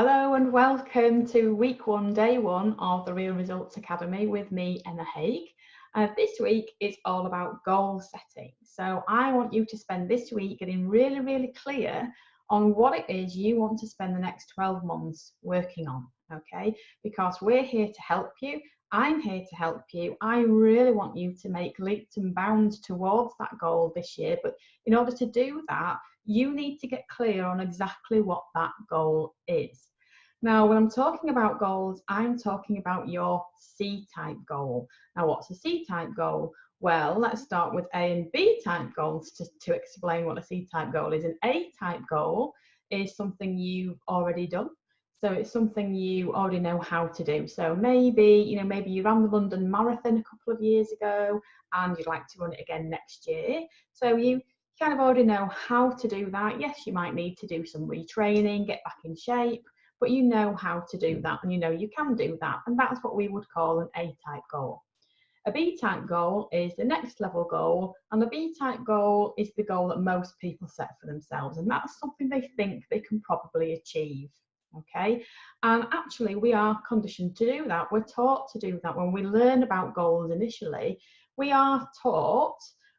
Hello and welcome to week one, day one of the Real Results Academy with me, Emma Hague. This week is all about goal setting. So I want you to spend this week getting really clear on what it is you want to spend the next 12 months working on, okay? Because we're here to help you. I'm here to help you. I really want you to make leaps and bounds towards that goal this year. But in order to do that, you need to get clear on exactly what that goal is. Now, when I'm talking about goals, I'm talking about your C-type goal. Now, what's a C-type goal? Well, let's start with A and B-type goals to explain what a C-type goal is. An A-type goal is something you've already done. So it's something you already know how to do. So maybe you ran the London Marathon a couple of years ago and you'd like to run it again next year. So you kind of already know how to do that. Yes, you might need to do some retraining, get back in shape, but you know how to do that and you know you can do that. And that's what we would call an A-type goal. A B-type goal is the next level goal, and the B-type goal is the goal that most people set for themselves, and that's something they think they can probably achieve. Okay, and actually we are conditioned to do that. We're taught to do that. When we learn about goals initially, we are taught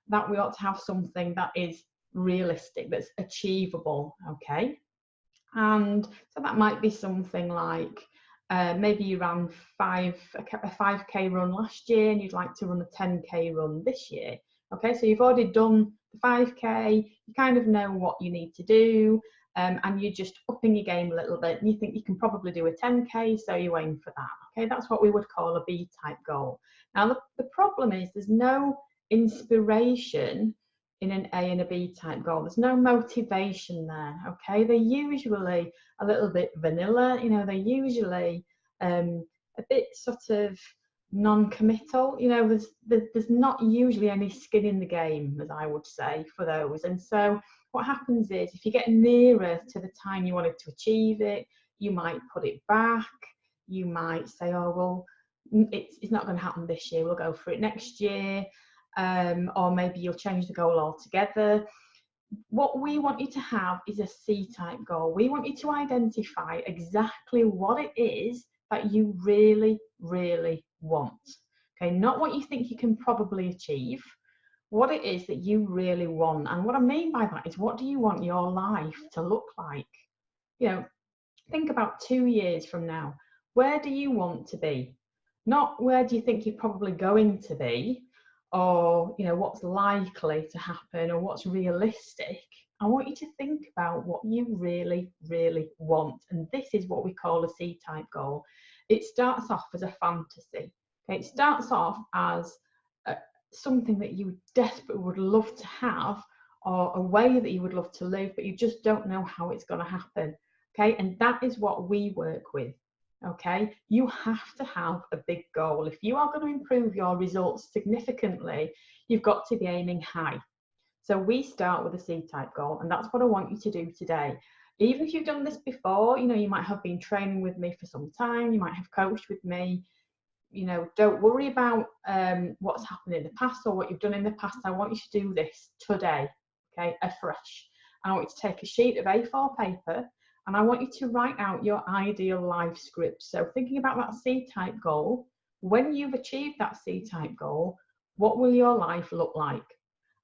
that we ought to have something that is realistic, that's achievable. Okay, and so that might be something like maybe you ran a 5k run last year and you'd like to run a 10k run this year. Okay, so you've already done the 5k, you kind of know what you need to do, and you're just upping your game a little bit, and you think you can probably do a 10k, so you aim for that. Okay, that's what we would call a B-type goal. Now the problem is there's no inspiration in an A and a B type goal. There's no motivation there. Okay, they're usually a little bit vanilla. They're usually a bit sort of non-committal. There's not usually any skin in the game, as I would say, for those. And so what happens is, if you get nearer to the time you wanted to achieve it, you might put it back. You might say, oh well, it's not going to happen this year, we'll go for it next year. Or maybe you'll change the goal altogether. What we want you to have is a C-type goal. We want you to identify exactly what it is that you really want. Okay, not what you think you can probably achieve, what it is that you really want. And what I mean by that is, what do you want your life to look like? Think about 2 years from now. Where do you want to be? Not where do you think you're probably going to be, or what's likely to happen, or what's realistic. I want you to think about what you really want, and this is what we call a C-type goal. It starts off as a fantasy. Okay, it starts off as something that you desperately would love to have, or a way that you would love to live, but you just don't know how it's going to happen. Okay, and that is what we work with. Okay, you have to have a big goal. If you are going to improve your results significantly, you've got to be aiming high. So we start with a C-type goal, and that's what I want you to do today. Even if you've done this before, you might have been training with me for some time, you might have coached with me, don't worry about what's happened in the past or what you've done in the past. I want you to do this today, okay, afresh. I want you to take a sheet of A4 paper, and I want you to write out your ideal life script. So thinking about that C-type goal, when you've achieved that C-type goal, what will your life look like?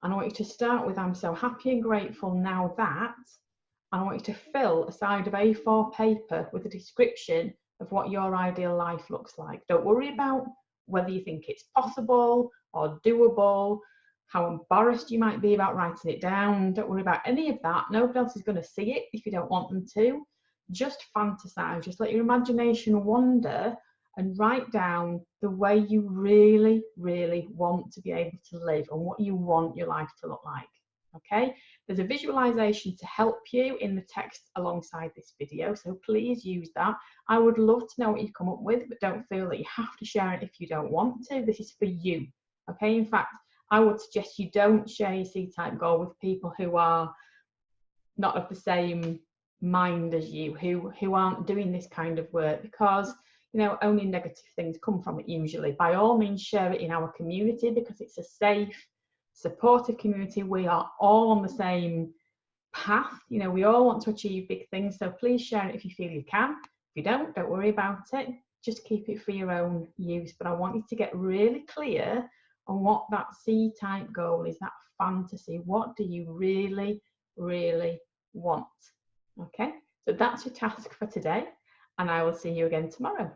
And I want you to start with, I'm so happy and grateful now that, and I want you to fill a side of A4 paper with a description of what your ideal life looks like. Don't worry about whether you think it's possible or doable, how embarrassed you might be about writing it down. Don't worry about any of that. Nobody else is going to see it if you don't want them to. Just fantasize, just let your imagination wander and write down the way you really want to be able to live and what you want your life to look like. Okay, there's a visualization to help you in the text alongside this video, so please use that. I would love to know what you come up with, but don't feel that you have to share it if you don't want to. This is for you. Okay, in fact, I would suggest you don't share your C-type goal with people who are not of the same mind as you, who aren't doing this kind of work, because only negative things come from it usually. By all means, share it in our community, because it's a safe, supportive community. We are all on the same path. You know, we all want to achieve big things, so please share it if you feel you can. If you don't worry about it. Just keep it for your own use. But I want you to get really clear on what that C-type goal is, that fantasy. What do you really, really want? Okay, so that's your task for today, and I will see you again tomorrow.